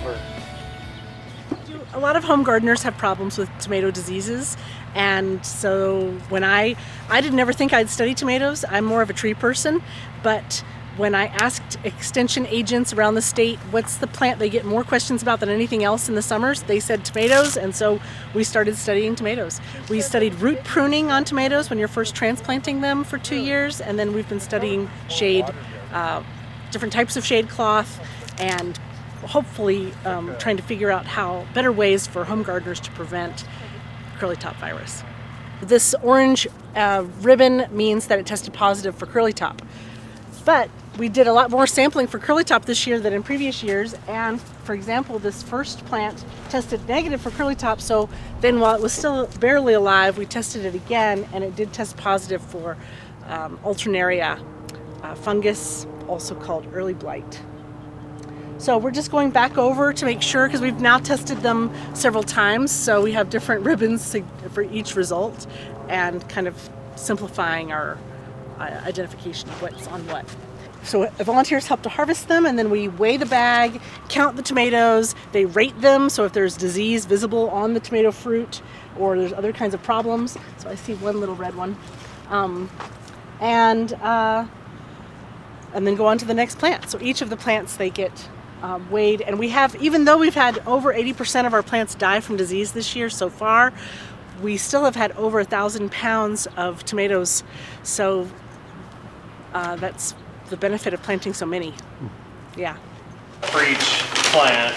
Or A lot of home gardeners have problems with tomato diseases, and so when I didn't ever think I'd study tomatoes. I'm more of a tree person, but when I asked extension agents around the state what's the plant they get more questions about than anything else in the summers, they said tomatoes, and so we started studying tomatoes. We studied root pruning on tomatoes when you're first transplanting them for 2 years, and then we've been studying shade, different types of shade cloth, and hopefully trying to figure out how better ways for home gardeners to prevent curly top virus. This orange ribbon means that it tested positive for curly top, but we did a lot more sampling for curly top this year than in previous years, and for example, this first plant tested negative for curly top, so then while it was still barely alive, we tested it again, and it did test positive for Alternaria fungus, also called early blight. So we're just going back over to make sure, because we've now tested them several times, so we have different ribbons for each result, and kind of simplifying our identification of what's on what. So volunteers help to harvest them, and then we weigh the bag, count the tomatoes, they rate them, so if there's disease visible on the tomato fruit or there's other kinds of problems. So I see one little red one. And then go on to the next plant. So each of the plants, they get weighed, and we have, even though we've had over 80% of our plants die from disease this year so far, we still have had over 1,000 pounds of tomatoes. So that's the benefit of planting so many. Yeah. For each plant,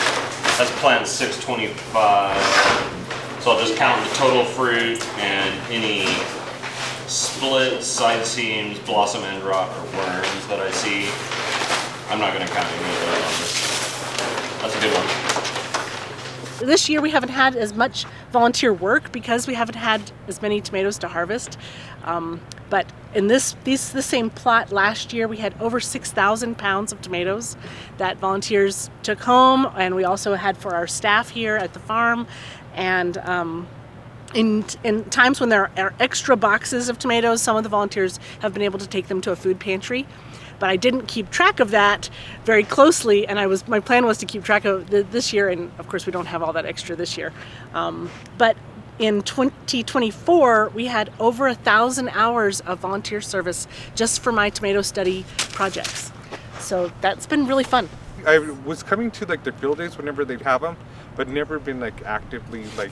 that's plant 625. So I'll just count the total fruit and any splits, side seams, blossom end rot, or worms that I see. I'm not going to count any of those on this. That's a good one. This year we haven't had as much volunteer work because we haven't had as many tomatoes to harvest. But in the same plot last year, we had over 6,000 pounds of tomatoes that volunteers took home, and we also had for our staff here at the farm. And in times when there are extra boxes of tomatoes, some of the volunteers have been able to take them to a food pantry. But I didn't keep track of that very closely, and my plan was to keep track of this year, and of course we don't have all that extra this year. But in 2024, we had over 1,000 hours of volunteer service just for my tomato study projects. So that's been really fun. I was coming to like the field days whenever they'd have them, but never been like actively like.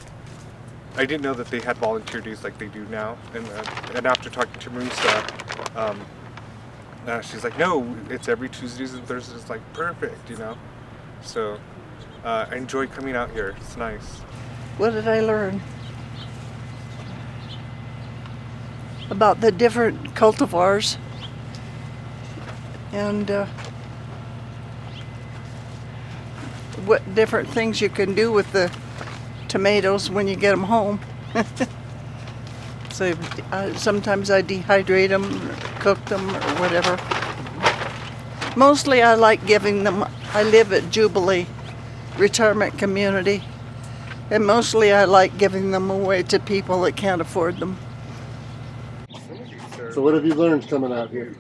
I didn't know that they had volunteer days like they do now. And after talking to Marisa, she's like, no, it's every Tuesdays and Thursdays. It's like perfect, you know. So I enjoy coming out here. It's nice. What did I learn? About the different cultivars and what different things you can do with the tomatoes when you get them home. So sometimes I dehydrate them, or cook them, or whatever. Mostly I like giving them. I live at Jubilee Retirement Community, and mostly I like giving them away to people that can't afford them. So what have you learned coming out here?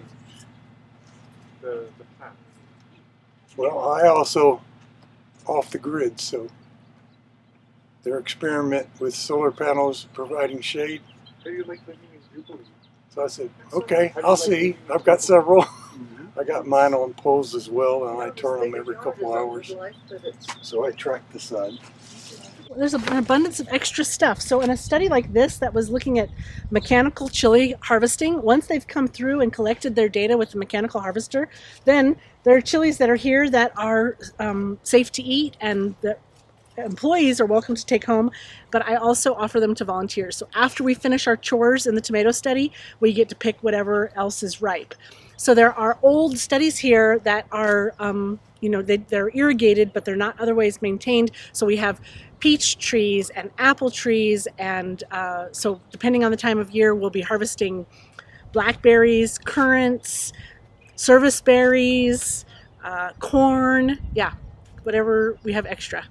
Well, I also off the grid, so their experiment with solar panels providing shade. So I said, okay, I'll see. I've got several. I got mine on poles as well, and I turn them every couple hours. So I track the sun. There's an abundance of extra stuff. So in a study like this that was looking at mechanical chili harvesting, once they've come through and collected their data with the mechanical harvester, then there are chilies that are here that are safe to eat, and the employees are welcome to take home, but I also offer them to volunteers. So after we finish our chores in the tomato study, we get to pick whatever else is ripe. So there are old studies here that are, they're irrigated, but they're not otherwise maintained. So we have peach trees and apple trees, and so depending on the time of year, we'll be harvesting blackberries, currants, service berries, corn, whatever we have extra.